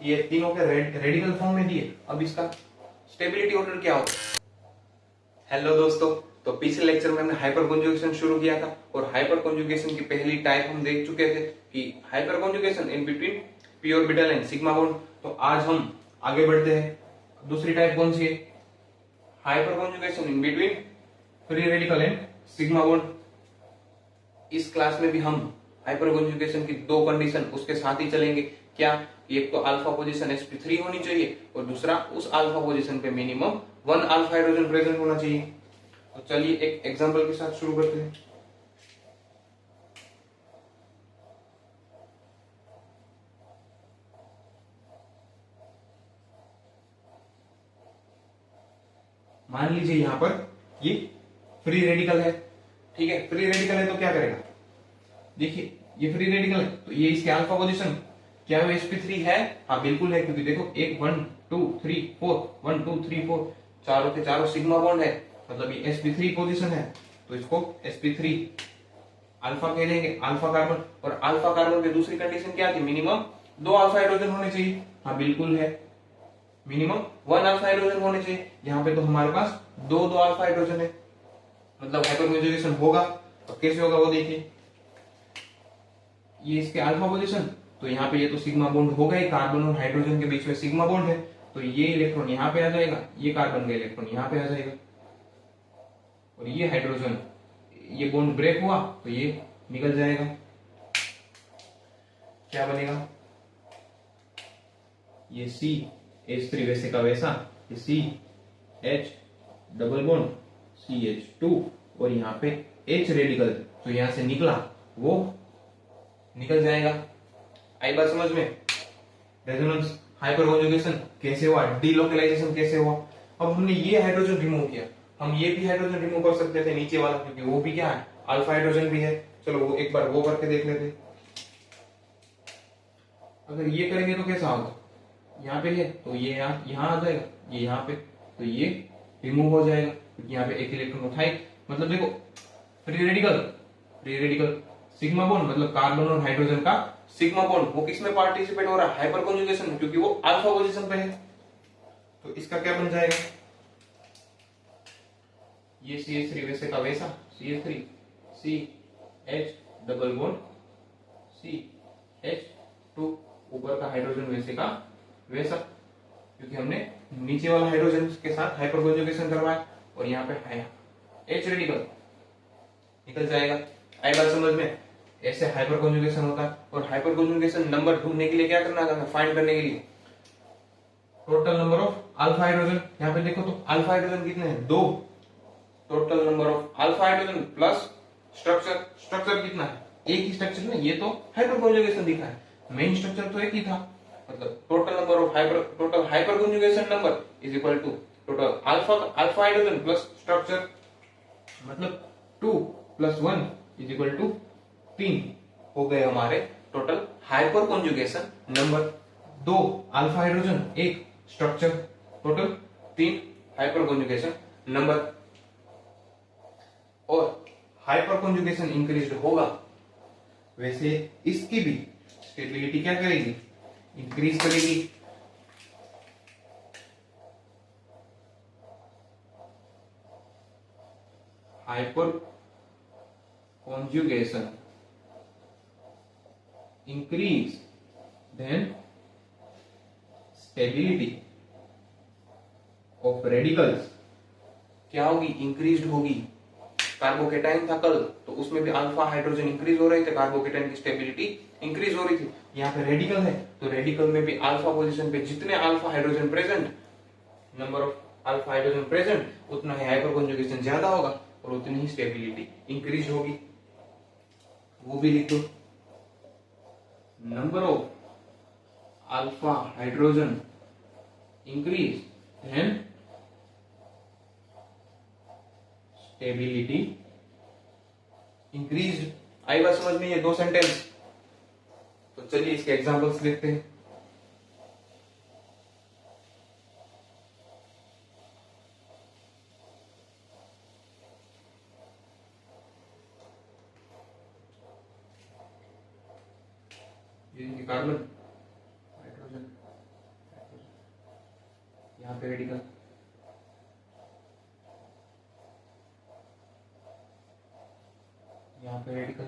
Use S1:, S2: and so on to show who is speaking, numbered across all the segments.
S1: ये तीनों के रेडिकल फॉर्म में दिए। अब इसका स्टेबिलिटी ऑर्डर क्या होगा? हेलो दोस्तों, तो पिछले लेक्चर में हमने हाइपर कॉन्जुगेशन शुरू किया था और हाइपर कॉन्जुगेशन की पहली टाइप हम देख चुके थे कि hyper conjugation in between P orbital and sigma bond. तो आज हम आगे बढ़ते हैं। दूसरी टाइप कौन सी है? Hyper conjugation in between free radical and sigma bond. इस क्लास में भी हम हाइपर कॉन्जुगेशन की दो कंडीशन उसके साथ ही चलेंगे। क्या? एक तो अल्फा पोजीशन sp3 होनी चाहिए और दूसरा उस अल्फा पोजीशन पे मिनिमम 1 अल्फा हाइड्रोजन प्रेजेंट होना चाहिए। तो चलिए एक एग्जांपल के साथ शुरू करते हैं। मान लीजिए यहां पर ये फ्री रेडिकल है, ठीक है। फ्री रेडिकल है तो क्या करेगा? देखिए ये फ्री रेडिकल है तो ये इसके अल्फा पोजीशन क्या है? sp3 है। हाँ बिल्कुल है, क्योंकि देखो 1 2 3 4 1 2 3 4 चारों के चारों सिग्मा बॉन्ड है, मतलब ये sp3 पोजीशन है। तो इसको sp3 अल्फा कह देंगे, अल्फा कार्बन। और अल्फा कार्बन की दूसरी कंडीशन क्या थी? मिनिमम 2 अल्फा हाइड्रोजन होने चाहिए। हाँ बिल्कुल है, मिनिमम 1 अल्फा हाइड्रोजन होने चाहिए। यहाँ पे तो हमारे पास दो अल्फा हाइड्रोजन है, मतलब हाइपर कॉन्जुगेशन होगा। तो कैसे होगा वो देखिए। ये इसके अल्फा पोजीशन, तो यहाँ पे ये तो सिग्मा बॉन्ड होगा ही, कार्बन और हाइड्रोजन के बीच में सिग्मा बॉन्ड है। तो ये इलेक्ट्रॉन यहाँ पे आ जाएगा, ये कार्बन का इलेक्ट्रॉन यहाँ पे आ जाएगा और ये हाइड्रोजन, ये बॉन्ड ब्रेक हुआ तो ये निकल जाएगा। क्या बनेगा? ये CH3 वैसे का वैसा, ये CH डबल बॉन्ड CH2 और यहाँ पे H रेडिकल तो यहाँ से निकला वो निकल जाएगा। आई बात समझ में? रेजोनेंस हाइपर कॉन्जुगेशन कैसे हुआ, डीलोकलाइजेशन कैसे हुआ। अब हमने ये हाइड्रोजन रिमूव किया, हम ये भी हाइड्रोजन रिमूव कर सकते थे नीचे वाला, क्योंकि वो भी क्या है? अल्फा हाइड्रोजन भी है। चलो वो एक बार वो करके देख लेते। अगर ये करेंगे तो कैसा होगा? यहाँ पे है तो ये यहाँ आ जाएगा, ये यहाँ पे तो ये रिमूव हो जाएगा, क्योंकि यहाँ पे एक इलेक्ट्रॉन उठाए। मतलब देखो फ्री रेडिकल सिग्मा बॉन्ड, मतलब कार्बन और हाइड्रोजन का सिग्मा बॉन्ड, वो किस में पार्टिसिपेट हो रहा है? हाइपर कॉन्जुगेशन में, क्योंकि वो अल्फा पोजीशन पे है। तो इसका क्या बन जाएगा? ये CH3 वैसे का वैसा, CH3 CH double bond CH2 ऊपर का हाइड्रोजन वैसे का वैसा, क्योंकि हमने नीचे वाला हाइड्रोजन के साथ हाइपर कॉन्जुगेशन करवाया और यहाँ पे है H रेडिकल निकल जाएगा। आई बात समझ में? ऐसे हाइपर कॉन्जुगेशन होता है। और हाइपर कॉन्जुगेशन नंबर ढूंढने के लिए क्या करना था? फाइंड करने के लिए total number of alpha hydrogen. यहाँ पे देखो तो अल्फा हाइड्रोजन कितने हैं? 2। Total number of alpha hydrogen plus structure कितना है? एक ही स्ट्रक्चर ना, ये तो हाइपर कॉन्जुगेशन दिखा है, मेन स्ट्रक्चर तो एक ही था। मतलब total number of total hyper conjugation number is equal to total alpha hydrogen plus structure, मतलब 2 + 1 इज इक्वल टू 3 हो गए हमारे total hyper conjugation number. 2 alpha hydrogen, 1 structure, total 3 hyper conjugation number. और हाइपर कॉन्जुगेशन इंक्रीज होगा, वैसे इसकी भी stability क्या करेगी? इंक्रीज करेगी। Hyper conjugation increase then stability of radicals क्या होगी? इंक्रीज होगी। कार्बोकेटाइन था कल, तो उसमें भी अल्फा हाइड्रोजन इंक्रीज हो रहे थे, कार्बोकेटाइन की स्टेबिलिटी इंक्रीज हो रही थी। यहाँ पे रेडिकल है तो रेडिकल में भी अल्फा पोजीशन पे जितने alpha hydrogen present, number of alpha hydrogen present, उतना ही हाइपर कॉन्जुगेशन ज्यादा होगा और उतनी ही स्टेबिलिटी इंक्रीज होगी। वो भी लिख दो, number of alpha hydrogen increase and stability increase. आई बात समझ में? ये दो सेंटेंस। तो चलिए इसके एग्जांपल्स देखते हैं। ये कार्बन हाइड्रोजन यहाँ पे रेडिकल, यहाँ पे radical,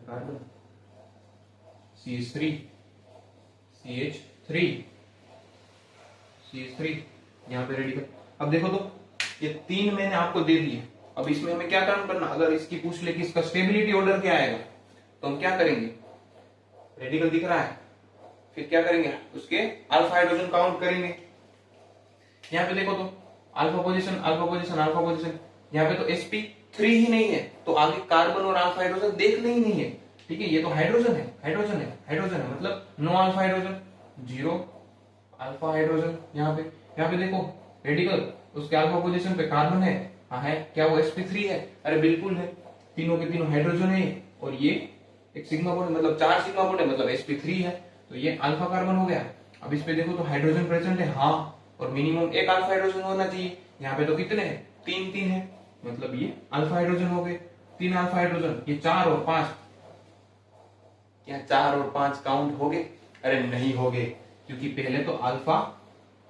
S1: carbon CH3 CH3 CH3, यहाँ पे रेडिकल। अब देखो तो ये 3 मैंने आपको दे दिए। अब इसमें हमें क्या काम करना, अगर इसकी पूछ ले कि इसका स्टेबिलिटी ऑर्डर क्या आएगा तो हम क्या करेंगे, रेडिकल दिख रहा है, फिर क्या करेंगे, उसके अल्फा हाइड्रोजन काउंट करेंगे। यहाँ पे देखो तो alpha position alpha position alpha position, यहाँ पे तो sp3 ही नहीं है, तो आगे कार्बन और अल्फा हाइड्रोजन देखने ही नहीं है। ठीक है, ये तो हाइड्रोजन है, हाइड्रोजन है, हाइड्रोजन है, मतलब no alpha hydrogen, 0 alpha hydrogen. यहाँ पे देखो रेडिकल, उसके अल्फा पोजीशन पे कार्बन है, हाँ है, क्या वो sp3 है? अरे बिल्कुल है, तीनों के तीनों हाइड्रोजन है, और ये एक सिग्मा बॉन्ड, मतलब 4 सिग्मा बॉन्ड है, मतलब sp3 है, तो ये अल्फा कार्बन हो गया। अब इस पे देखो तो हाइड्रोजन प्रेजेंट है, हाँ, और मिनिमम एक अल्फा हाइड्रोजन होना चाहिए। यहाँ पे तो कितने हैं, 3 है, मतलब ये अल्फा हाइड्रोजन हो गए, 3 अल्फा हाइड्रोजन। ये 4 और 5, क्या 4 और 5 काउंट हो गए? अरे नहीं हो गए, क्योंकि पहले तो अल्फा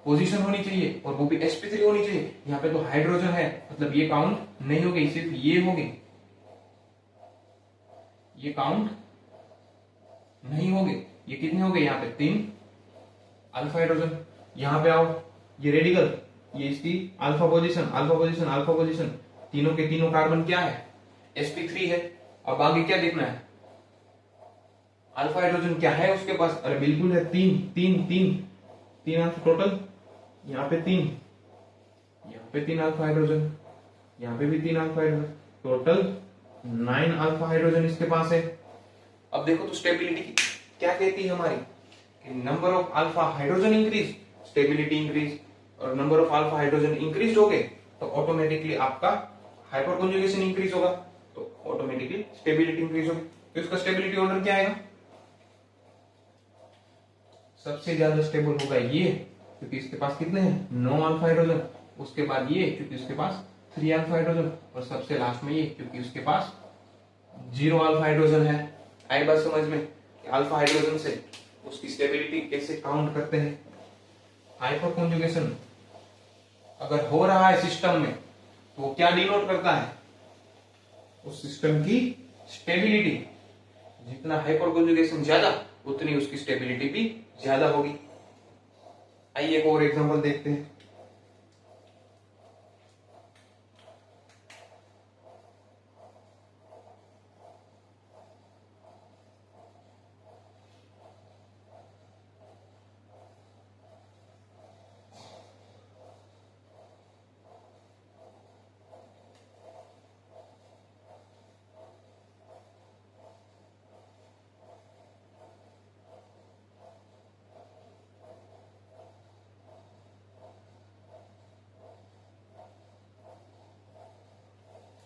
S1: पोजीशन होनी चाहिए और वो भी sp3 होनी चाहिए। यहाँ पे तो हाइड्रोजन है, मतलब ये काउंट नहीं हो गई, सिर्फ ये हो गए, ये काउंट नहीं हो गए। ये कितने हो गए, यहाँ पे 3 अल्फा हाइड्रोजन। यहाँ पे आओ, ये रेडिकल, ये इसकी alpha position alpha position alpha position, तीनों के तीनों कार्बन क्या है, sp3 है। अब आगे क्या देखना है, अल्फा हाइड्रोजन क्या है उसके पास? अरे बिल्कुल है, 3 अल्फा टोटल, यहाँ पे 3, यहाँ पे 3 अल्फा हाइड्रोजन, यहाँ पे भी 3 alpha hydrogen, total 9 alpha hydrogen इसके पास है। अब देखो तो स्टेबिलिटी क्या कहती है हमारी, कि number of alpha hydrogen increase, stability increase, और number of alpha hydrogen increase हो गए तो ऑटोमेटिकली आपका हाइपर कॉन्जुगेशन इंक्रीज होगा, तो ऑटोमेटिकली स्टेबिलिटी इंक्रीज होगी। तो इसका स्टेबिलिटी ऑर्डर क्या आएगा, सबसे ज्यादा स्टेबल होगा ये, क्योंकि इसके पास कितने हैं, 9 अल्फा हाइड्रोजन, उसके बाद ये क्योंकि उसके पास 3 अल्फा हाइड्रोजन, और सबसे लास्ट में ये क्योंकि उसके पास 0 अल्फा हाइड्रोजन है। आई बात समझ में, अल्फा हाइड्रोजन से उसकी स्टेबिलिटी कैसे काउंट करते हैं। हाइपर कॉन्जुगेशन अगर हो रहा है सिस्टम में तो वो क्या डिनोट करता है, उस सिस्टम की स्टेबिलिटी। जितना हाइपर कॉन्जुगेशन ज्यादा, उतनी उसकी स्टेबिलिटी भी ज्यादा होगी। आइए एक और एग्जांपल देखते हैं।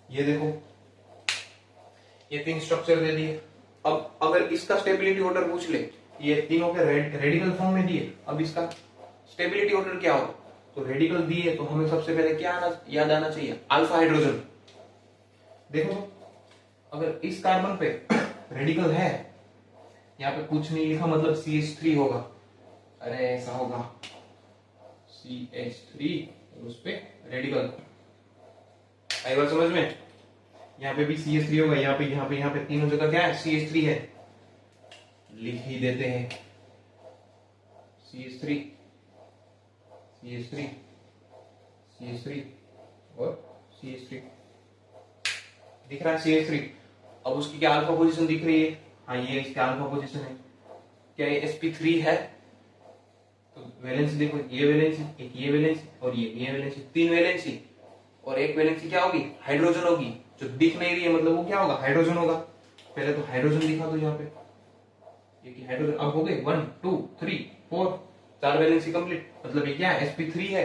S1: ये देखो, ये 3 स्ट्रक्चर दे दिए। अब अगर इसका स्टेबिलिटी ऑर्डर पूछ ले, ये तीनों के रेडिकल फॉर्म में दिए, अब इसका स्टेबिलिटी ऑर्डर क्या होगा, तो रेडिकल दिए तो हमें सबसे पहले क्या याद आना चाहिए, अल्फा हाइड्रोजन। देखो अगर इस कार्बन पे रेडिकल है, यहाँ पे कुछ नहीं लिखा, मतलब CH3 होगा। अरे ऐसा होगा, CH3 उस पे रेडिकल, आई बात समझ में। यहाँ पे भी CH3 होगा, यहाँ पे तीनों जगह क्या है, CH3 है, लिख ही देते हैं CH3 CH3 CH3 और CH3 दिख रहा है CH3। अब उसकी क्या अल्फा पोजीशन दिख रही है, हाँ ये इसका अल्फा पोजीशन है। क्या ये sp3 है, तो वैलेंसी देखो, ये वैलेंसी, एक ये वैलेंसी और ये वैलेंसी, 3 वैलेंसी, और एक वैलेंसी क्या होगी, हाइड्रोजन होगी। जो दिख नहीं रही है मतलब वो क्या होगा, हाइड्रोजन होगा। पहले तो हाइड्रोजन दिखा दो यहाँ पे, ये कि हाइड्रोजन। अब हो गए 1 2 3 4, 4 वैलेंसी कंप्लीट, मतलब ये क्या है, sp3 है।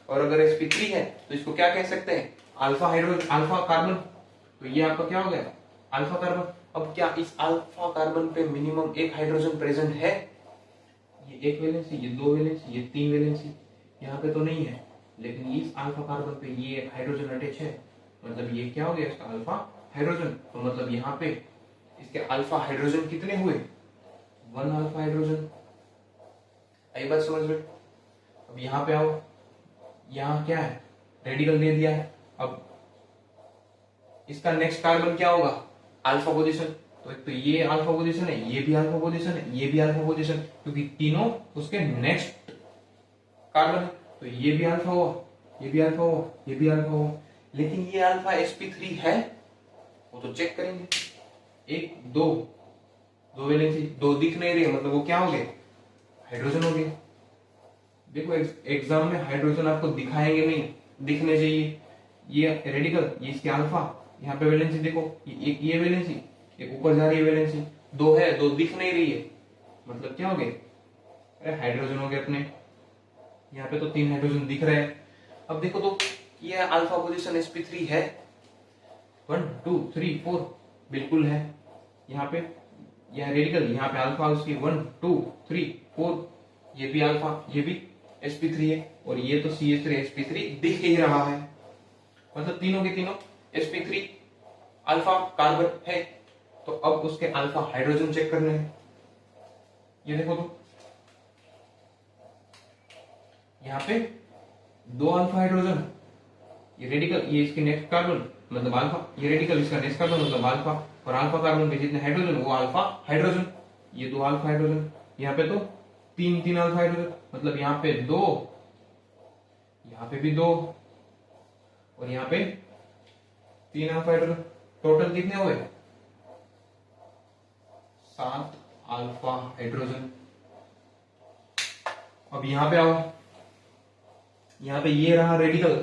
S1: और अगर sp3 है तो इसको क्या कह सकते हैं, अल्फा हाइड्रोजन, अल्फा कार्बन। तो ये आपका क्या हो गया, अल्फा कार्बन। अब क्या इस अल्फा कार्बन पे मिनिमम एक हाइड्रोजन प्रेजेंट है, ये एक वैलेंसी, ये 2 वैलेंसी, ये 3 वैलेंसी, यहाँ पे तो नहीं है, लेकिन इस अल्फा कार्बन पे ये एक हाइड्रोजन अटैच है, मतलब ये क्या हो गया, इसका अल्फा हाइड्रोजन। तो मतलब यहाँ पे इसके अल्फा हाइड्रोजन कितने हुए, 1 अल्फा हाइड्रोजन, आई बात समझ में? अब यहाँ पे आओ, यहाँ क्या है, रेडिकल दे दिया है। अब इसका नेक्स्ट कार्बन क्या होगा, अल्फा पोजीशन। तो एक तो ये अल्फा पोजीशन है, ये भी अल्फा पोजीशन है, ये भी अल्फा पोजीशन, क्योंकि तीनों उसके नेक्स्ट कार्बन है। तो ये भी अल्फा हुआ, ये भी अल्फा हुआ, ये भी अल्फा हुआ। लेकिन ये अल्फा sp3 है, वो तो चेक करेंगे। एक दो दो वैलेंसी, दो दिख नहीं रही है, मतलब वो क्या हो गए, हाइड्रोजन हो गए। देखो एग्जाम में हाइड्रोजन आपको दिखाएंगे नहीं, दिखने चाहिए। ये रेडिकल, ये इसके अल्फा, यहाँ पे वैलेंसी देखो, ये एक ये वैलेंसी, एक ऊपर जा रही है वैलेंसी, दो है, दो दिख नहीं रही है, मतलब क्या हो गए, अरे हाइड्रोजन हो गए अपने। यहाँ पे तो 3 हाइड्रोजन दिख रहे हैं। अब देखो तो ये अल्फा पोजीशन sp3 है, 1 2 3 4 बिल्कुल है। यहाँ पे यह रेडिकल, यहाँ पे अल्फा उसकी 1 2 3 4, ये भी अल्फा, ये भी sp3 है, और ये तो CH3 sp3 दिख ही रहा है, मतलब तीनों के तीनों sp3 अल्फा कार्बन है। तो अब उसके अल्फा हाइड्रोजन चेक करने हैं। ये देखो तो यहाँ पे 2 अल्फा हाइड्रोजन, ये रेडिकल, ये इसके नेक्स्ट कार्बन मतलब अल्फा, ये रेडिकल इसका नेक्स्ट कार्बन मतलब अल्फा, और अल्फा कार्बन के जितने हाइड्रोजन वो अल्फा हाइड्रोजन, ये 2 अल्फा हाइड्रोजन। यहाँ पे तो 3 अल्फा हाइड्रोजन, मतलब यहाँ पे 2, यहाँ पे भी 2, और यहाँ पे 3 अल्फा हाइड्रोजन। टोटल कितने हुए, 7 अल्फा हाइड्रोजन। अब यहाँ पे आओ, यहाँ पे ये रहा रेडिकल,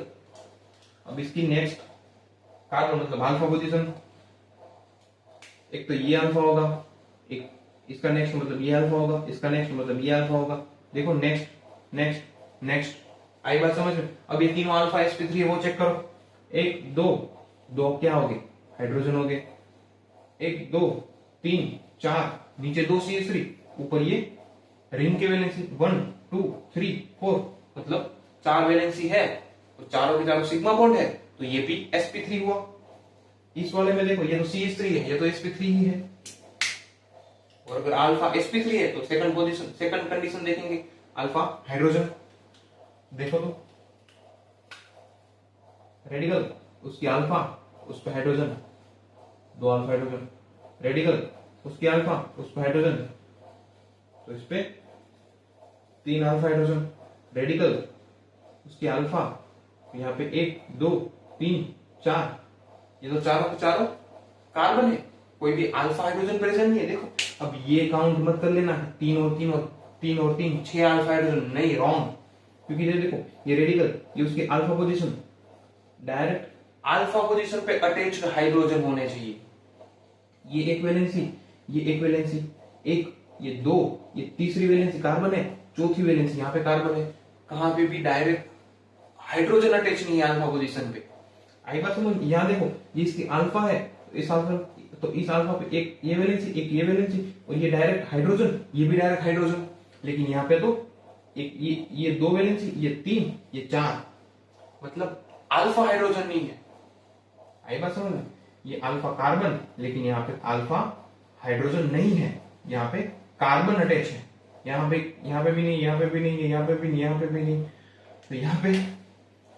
S1: अब इसकी नेक्स्ट कार्बन मतलब अल्फा पोजीशन, एक तो ये अल्फा होगा, एक इसका नेक्स्ट मतलब ये अल्फा होगा, इसका नेक्स्ट मतलब ये अल्फा होगा। देखो नेक्स्ट नेक्स्ट नेक्स्ट, आई बात समझ में? अब ये तीनों अल्फा sp3 है, वो चेक करो, 1 2 2 क्या हो गए, हाइड्रोजन हो गए, 1 2 3 4, नीचे 2 CH3, ऊपर ये रिंग के वैलेंसी 1 2 3 4, मतलब 4 वैलेंसी है, तो चारों के चारों सिग्मा बॉन्ड है, तो ये भी sp3 हुआ। इस वाले में देखो, ये तो CH3 है, ये तो sp3 ही है, और अगर अल्फा sp3 है तो सेकंड पोजीशन, सेकंड कंडीशन देखेंगे, अल्फा हाइड्रोजन। देखो तो रेडिकल, उसकी अल्फा, उस पे हाइड्रोजन, 2 अल्फा हाइड्रोजन, रेडिकल उसकी अल्फा, उस पे हाइड्रोजन, तो इस पे 3 अल्फा हाइड्रोजन, रेडिकल उसकी अल्फा, यहाँ पे 1 2 3 4, ये तो चारों के चारों कार्बन है, कोई भी अल्फा हाइड्रोजन प्रेजेंट नहीं है। देखो अब ये काउंट मत कर लेना, 3 और 3 और 3 और 3 6 अल्फा हाइड्रोजन, नहीं, रॉन्ग, क्योंकि ये देखो ये रेडिकल, ये उसकी alpha position, direct alpha position पे अटैच्ड हाइड्रोजन होने चाहिए। ये एक वैलेंसी, ये एक वैलेंसी, एक ये 2, ये तीसरी वैलेंसी कार्बन है, चौथी वैलेंसी यहाँ पे कार्बन है, कहां पे भी डायरेक्ट हाइड्रोजन अटैच नहीं है अल्फा पोजीशन पे। आई बात समझ? यहाँ देखो ये इसकी अल्फा है, तो इस अल्फा पे एक ये वैलेंसी, एक ये वैलेंसी, और ये डायरेक्ट हाइड्रोजन, ये भी डायरेक्ट हाइड्रोजन, लेकिन यहाँ पे तो एक ये 2 वैलेंसी, ये 3 ये 4, मतलब अल्फा हाइड्रोजन नहीं है। आई बात समझ? ये अल्फा कार्बन, लेकिन यहाँ पे अल्फा हाइड्रोजन नहीं है, यहाँ पे कार्बन अटैच है, यहाँ पे भी नहीं, यहाँ पे भी नहीं, यहाँ पे भी नहीं, यहाँ पे भी नहीं, तो यहाँ पे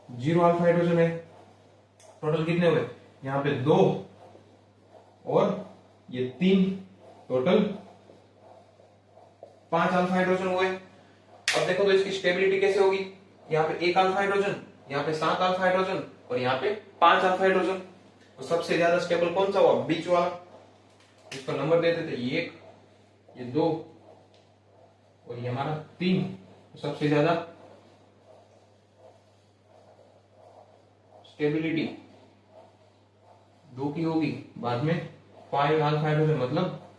S1: 0 अल्फा हाइड्रोजन है। टोटल कितने हुए, यहाँ पे 2 और ये 3, टोटल 5 अल्फा हाइड्रोजन हुए। अब देखो तो इसकी स्टेबिलिटी कैसे होगी, यहाँ पे 1 अल्फा हाइड्रोजन, यहाँ पे 7 अल्फा हाइड्रोजन, और यहाँ पे 5 अल्फा हाइड्रोजन। तो सबसे ज्यादा स्टेबल कौन सा हुआ, बीच वाला, इसका नंबर दे देते, ये 1 ये 2 और ये हमारा 3, तो सबसे ज्यादा स्टेबिलिटी 2 की होगी, बाद में 5 अल्फा हाइड्रोजन, मतलब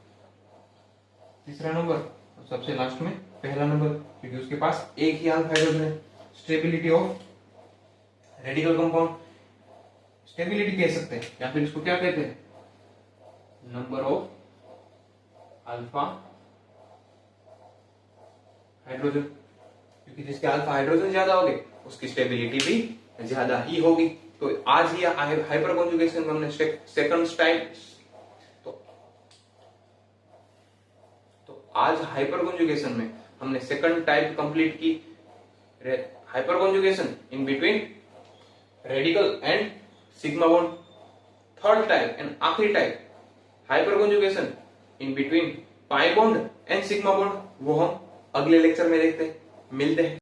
S1: तीसरा नंबर, और सबसे लास्ट में पहला नंबर, क्योंकि उसके पास एक ही अल्फा हाइड्रोजन है। Stability of radical compound, stability कह सकते हैं, या फिर इसको क्या कहते हैं, नंबर ऑफ अल्फा हाइड्रोजन, क्योंकि जिसके अल्फा हाइड्रोजन ज्यादा होंगे उसकी स्टेबिलिटी भी ज्यादा ही होगी। तो आज ही हाइपर कॉन्जुगेशन में हमने सेकंड टाइम, तो आज हाइपर कॉन्जुगेशन में हमने सेकंड टाइप कंप्लीट की, hyperconjugation in between radical and sigma bond. Third type and आखिरी type hyperconjugation in between pi bond and sigma bond, वो हम अगले लेक्चर में देखते हैं। मिलते हैं।